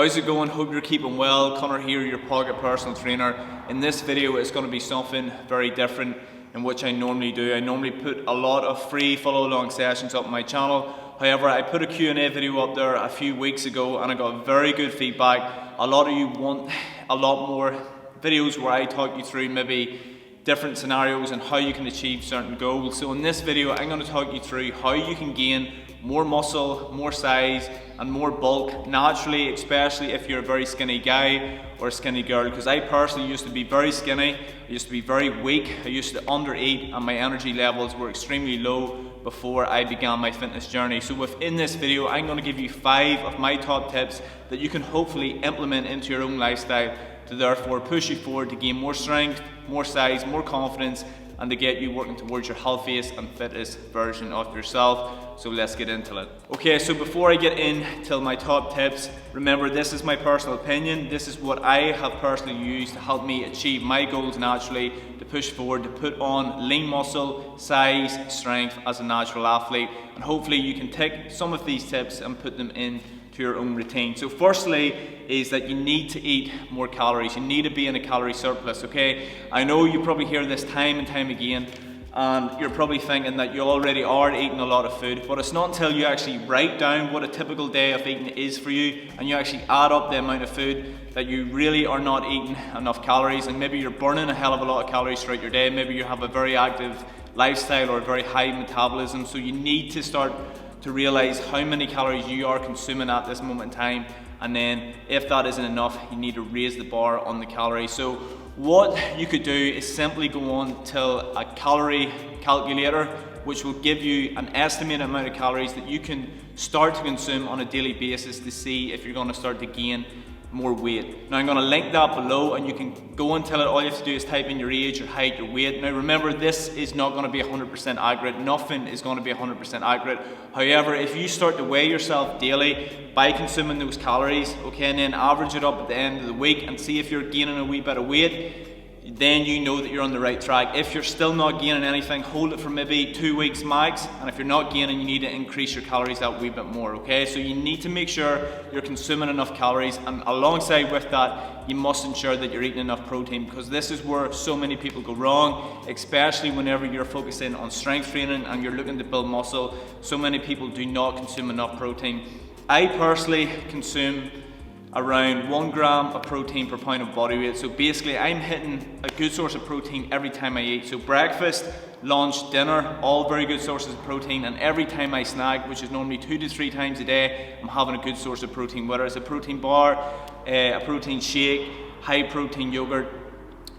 How's it going? Hope you're keeping well. Conor here, your pocket personal trainer. In this video it's going to be something very different in which I normally do. I normally put a lot of free follow along sessions up on my channel. However, I put a Q&A video up there a few weeks ago and I got very good feedback. A lot of you want a lot more videos where I talk you through maybe different scenarios and how you can achieve certain goals. So in this video I'm going to talk you through how you can gain more muscle, more size and more bulk naturally, especially if you're a very skinny guy or a skinny girl, because I personally used to be very skinny, I used to be very weak, I used to undereat and my energy levels were extremely low before I began my fitness journey. So within this video I'm going to give you 5 of my top tips that you can hopefully implement into your own lifestyle to therefore push you forward to gain more strength, more size, more confidence, and to get you working towards your healthiest and fittest version of yourself. So let's get into it. Okay, so before I get into my top tips, remember this is my personal opinion. This is what I have personally used to help me achieve my goals naturally, to push forward, to put on lean muscle, size, strength as a natural athlete. And hopefully you can take some of these tips and put them in to your own routine. So firstly is that you need to eat more calories. You need to be in a calorie surplus, okay? I know you probably hear this time and time again and you're probably thinking that you already are eating a lot of food, but it's not until you actually write down what a typical day of eating is for you and you actually add up the amount of food that you really are not eating enough calories, and maybe you're burning a hell of a lot of calories throughout your day. Maybe you have a very active lifestyle or a very high metabolism, so you need to start to realize how many calories you are consuming at this moment in time, and then if that isn't enough you need to raise the bar on the calories. So what you could do is simply go on to a calorie calculator which will give you an estimated amount of calories that you can start to consume on a daily basis to see if you're going to start to gain more weight. Now I'm going to link that below and you can go until it, all you have to do is type in your age, your height, your weight. Now remember, this is not going to be 100% accurate, nothing is going to be 100% accurate. However, if you start to weigh yourself daily by consuming those calories, okay, and then average it up at the end of the week and see if you're gaining a wee bit of weight, then you know that you're on the right track. If you're still not gaining anything, hold it for maybe 2 weeks max, and if you're not gaining you need to increase your calories that wee bit more, okay? So you need to make sure you're consuming enough calories, and alongside with that you must ensure that you're eating enough protein, because this is where so many people go wrong, especially whenever you're focusing on strength training and you're looking to build muscle. So many people do not consume enough protein. I personally consume around 1 gram of protein per pound of body weight. So basically I'm hitting a good source of protein every time I eat. So breakfast, lunch, dinner, all very good sources of protein, and every time I snack, which is normally 2 to 3 times a day, I'm having a good source of protein, whether it's a protein bar, a protein shake, high protein yogurt,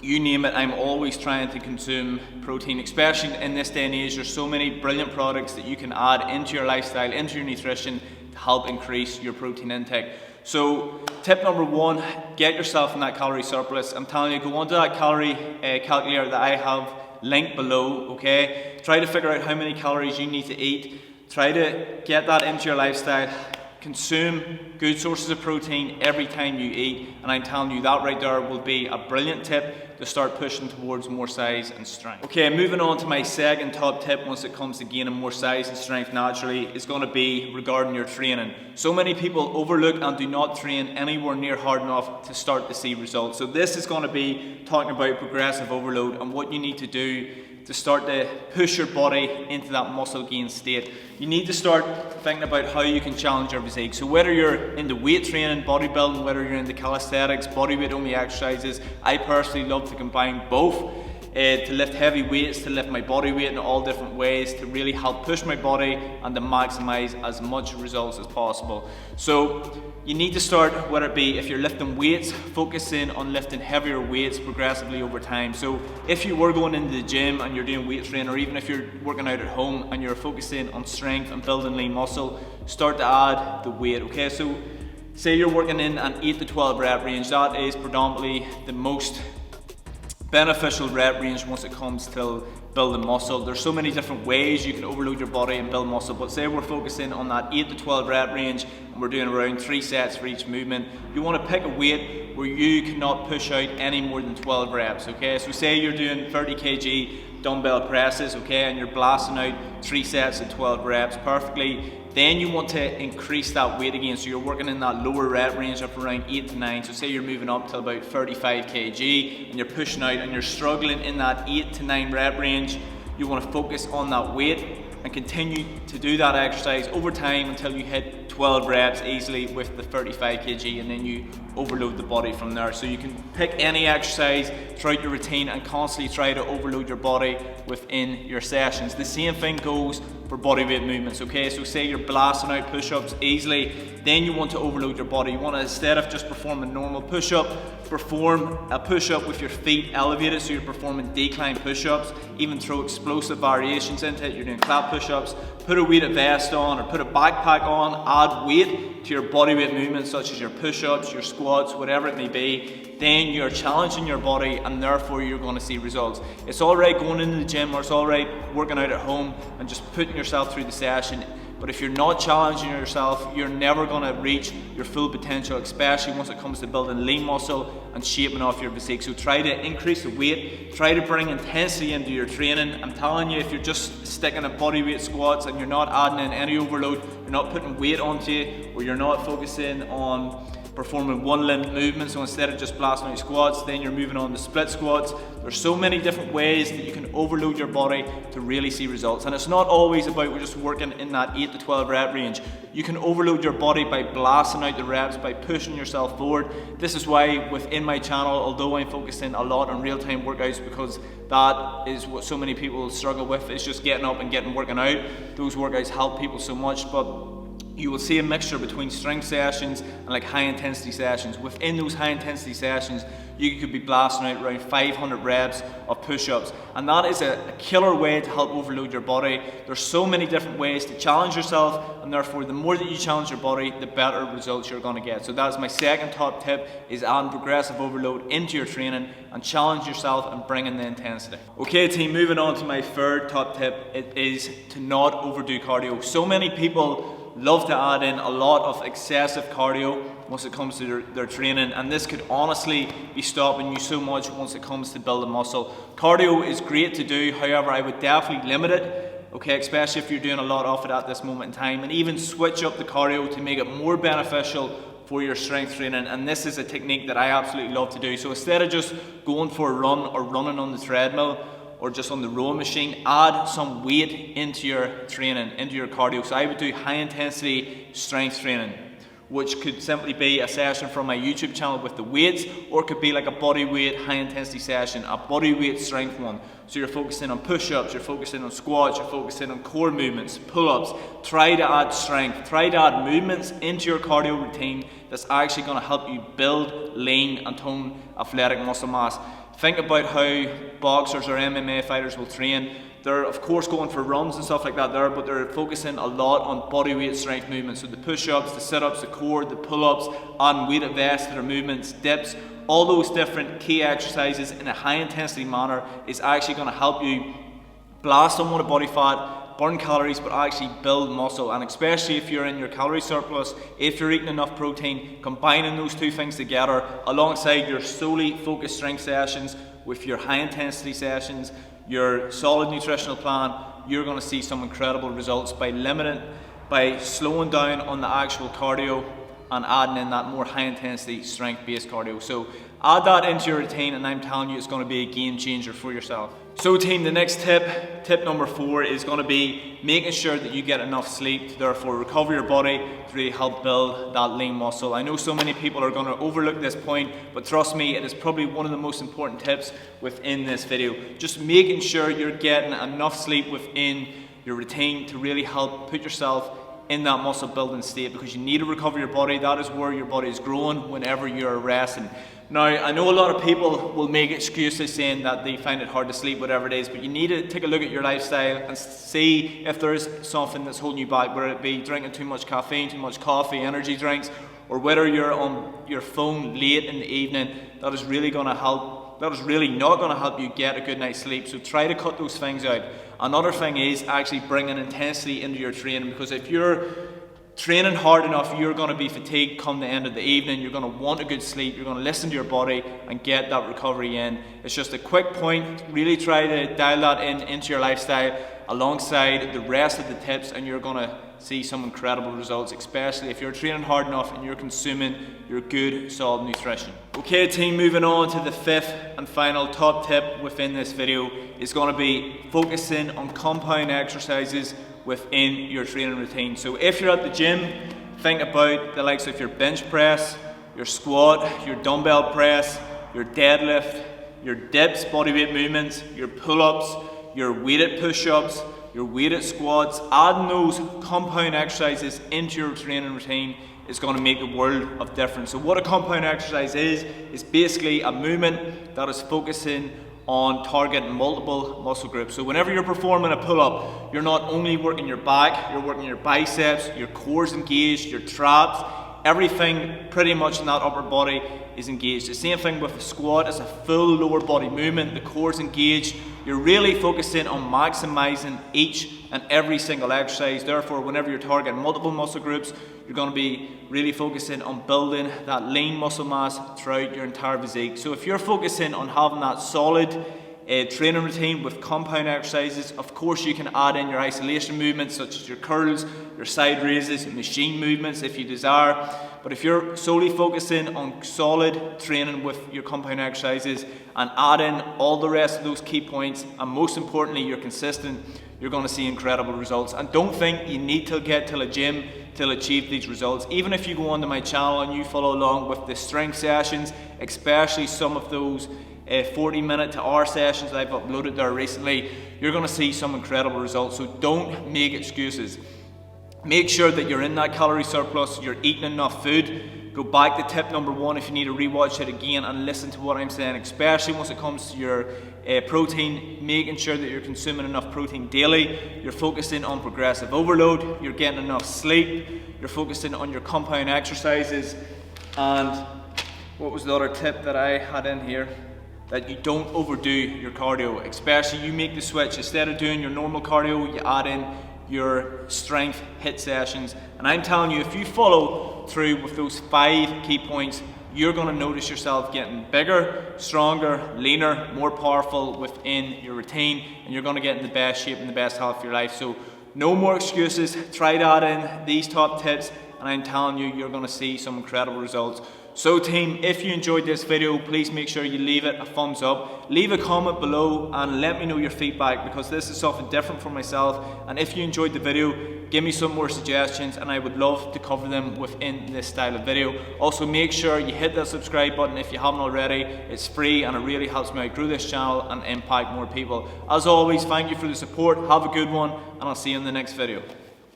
you name it. I'm always trying to consume protein, especially in this day and age. There's so many brilliant products that you can add into your lifestyle, into your nutrition to help increase your protein intake. So tip number 1, get yourself in that calorie surplus. I'm telling you, go onto that calorie calculator that I have linked below, okay? Try to figure out how many calories you need to eat. Try to get that into your lifestyle. Consume good sources of protein every time you eat, and I'm telling you that right there will be a brilliant tip to start pushing towards more size and strength. Okay, moving on to my second top tip once it comes to gaining more size and strength naturally is going to be regarding your training. So many people overlook and do not train anywhere near hard enough to start to see results. So this is going to be talking about progressive overload and what you need to do to start to push your body into that muscle gain state. You need to start thinking about how you can challenge your physique. So whether you're into weight training, bodybuilding, whether you're into calisthenics, bodyweight only exercises, I personally love to combine both. To lift heavy weights, to lift my body weight in all different ways, to really help push my body and to maximize as much results as possible. So you need to start, whether it be if you're lifting weights, focusing on lifting heavier weights progressively over time. So if you were going into the gym and you're doing weight training, or even if you're working out at home and you're focusing on strength and building lean muscle, start to add the weight, okay? So say you're working in an 8 to 12 rep range, that is predominantly the most beneficial rep range once it comes to building muscle. There's so many different ways you can overload your body and build muscle, but say we're focusing on that 8 to 12 rep range and we're doing around 3 sets for each movement. You want to pick a weight where you cannot push out any more than 12 reps, okay? So say you're doing 30 kg dumbbell presses, okay, and you're blasting out 3 sets at 12 reps perfectly. Then you want to increase that weight again, so you're working in that lower rep range of around 8 to 9. So say you're moving up to about 35 kg and you're pushing out and you're struggling in that 8 to 9 rep range. You want to focus on that weight and continue to do that exercise over time until you hit 12 reps easily with the 35 kg, and then you overload the body from there. So you can pick any exercise throughout your routine and constantly try to overload your body within your sessions. The same thing goes for bodyweight movements, okay? So say you're blasting out push-ups easily, then you want to overload your body. You want to, instead of just performing a normal push-up, perform a push-up with your feet elevated, so you're performing decline push-ups. Even throw explosive variations into it. You're doing clap push-ups, put a weighted vest on or put a backpack on, add weight to your bodyweight movements such as your push-ups, your squats, whatever it may be. Then you're challenging your body and therefore you're going to see results. It's alright going into the gym, or it's alright working out at home and just putting yourself through the session. But if you're not challenging yourself, you're never going to reach your full potential, especially once it comes to building lean muscle and shaping off your physique. So try to increase the weight, try to bring intensity into your training. I'm telling you, if you're just sticking at bodyweight squats and you're not adding in any overload, you're not putting weight onto you, or you're not focusing on performing one limb movements, so instead of just blasting out squats, then you're moving on to split squats. There's so many different ways that you can overload your body to really see results, and it's not always about we're just working in that 8 to 12 rep range. You can overload your body by blasting out the reps, by pushing yourself forward. This is why within my channel, although I'm focusing a lot on real-time workouts, because that is what so many people struggle with, is just getting up and working out. Those workouts help people so much, but you will see a mixture between strength sessions and like high intensity sessions. Within those high intensity sessions, you could be blasting out around 500 reps of push-ups, and that is a killer way to help overload your body. There's so many different ways to challenge yourself, and therefore the more that you challenge your body, the better results you're going to get. So that's my second top tip, is adding progressive overload into your training and challenge yourself and bring in the intensity. Okay team, moving on to my third top tip, it is to not overdo cardio. So many people love to add in a lot of excessive cardio once it comes to their training, and this could honestly be stopping you so much once it comes to building muscle. Cardio is great to do, however I would definitely limit it, okay, especially if you're doing a lot of it at this moment in time, and even switch up the cardio to make it more beneficial for your strength training. And this is a technique that I absolutely love to do. So instead of just going for a run or running on the treadmill or just on the rowing machine, add some weight into your training, into your cardio. So I would do high intensity strength training, which could simply be a session from my YouTube channel with the weights, or it could be like a body weight high intensity session, a body weight strength one. So you're focusing on push-ups, you're focusing on squats, you're focusing on core movements, pull-ups. Try to add strength, try to add movements into your cardio routine that's actually going to help you build lean and tone athletic muscle mass. Think about how boxers or MMA fighters will train. They're of course going for runs and stuff like that there, but they're focusing a lot on bodyweight strength movements. So the push-ups, the sit-ups, the core, the pull-ups, and weighted vests that are movements, dips, all those different key exercises in a high intensity manner is actually going to help you blast unwanted body fat, burn calories, but actually build muscle. And especially if you're in your calorie surplus, if you're eating enough protein, combining those two things together alongside your solely focused strength sessions with your high intensity sessions, your solid nutritional plan, you're going to see some incredible results by slowing down on the actual cardio and adding in that more high intensity strength based cardio. So add that into your routine, and I'm telling you, it's going to be a game changer for yourself. So team, the next tip number 4 is going to be making sure that you get enough sleep to therefore recover your body to really help build that lean muscle. I know so many people are going to overlook this point, but trust me, it is probably one of the most important tips within this video. Just making sure you're getting enough sleep within your routine to really help put yourself in that muscle building state, because you need to recover your body. That is where your body is growing whenever you're resting. Now, I know a lot of people will make excuses saying that they find it hard to sleep, whatever it is, but you need to take a look at your lifestyle and see if there is something that's holding you back, whether it be drinking too much caffeine, too much coffee, energy drinks, or whether you're on your phone late in the evening. That is really going to help. That is really not going to help you get a good night's sleep. So try to cut those things out. Another thing is actually bringing intensity into your training, because if you're training hard enough, you're going to be fatigued come the end of the evening. You're going to want a good sleep. You're going to listen to your body and get that recovery in. It's just a quick point. Really try to dial that into your lifestyle alongside the rest of the tips, and you're going to see some incredible results, especially if you're training hard enough and you're consuming your good, solid nutrition. Okay team, moving on to the fifth and final top tip within this video is going to be focusing on compound exercises within your training routine. So if you're at the gym, think about the likes of your bench press, your squat, your dumbbell press, your deadlift, your dips, bodyweight movements, your pull-ups, your weighted push-ups, your weighted squats. Adding those compound exercises into your training routine is going to make a world of difference. So what a compound exercise is basically a movement that is focusing on targeting multiple muscle groups. So whenever you're performing a pull-up, you're not only working your back, you're working your biceps, your core's engaged, your traps, everything pretty much in that upper body is engaged. The same thing with the squat. It's a full lower body movement, the core's engaged. You're really focusing on maximizing each and every single exercise. Therefore, whenever you're targeting multiple muscle groups, you're going to be really focusing on building that lean muscle mass throughout your entire physique. So if you're focusing on having that solid training routine with compound exercises, of course you can add in your isolation movements such as your curls, your side raises, machine movements if you desire. But if you're solely focusing on solid training with your compound exercises and adding all the rest of those key points, and most importantly you're consistent, you're going to see incredible results. And don't think you need to get to a gym to achieve these results. Even if you go onto my channel and you follow along with the strength sessions, especially some of those 40-minute to hour sessions that I've uploaded there recently, you're going to see some incredible results. So don't make excuses. Make sure that you're in that calorie surplus, you're eating enough food. Go back to tip number one if you need to rewatch it again and listen to what I'm saying, especially once it comes to your protein, making sure that you're consuming enough protein daily. You're focusing on progressive overload, you're getting enough sleep, you're focusing on your compound exercises. And what was the other tip that I had in here? That you don't overdo your cardio, especially you make the switch. Instead of doing your normal cardio, you add in your strength HIIT sessions. And I'm telling you, if you follow through with those 5 key points, you're going to notice yourself getting bigger, stronger, leaner, more powerful within your routine, and you're going to get in the best shape and the best health of your life. So no more excuses. Try to add in these top tips, and I'm telling you, you're going to see some incredible results. So team, if you enjoyed this video, please make sure you leave it a thumbs up. Leave a comment below and let me know your feedback, because this is something different for myself. And if you enjoyed the video, give me some more suggestions and I would love to cover them within this style of video. Also make sure you hit that subscribe button if you haven't already. It's free and it really helps me out grow this channel and impact more people. As always, thank you for the support. Have a good one and I'll see you in the next video.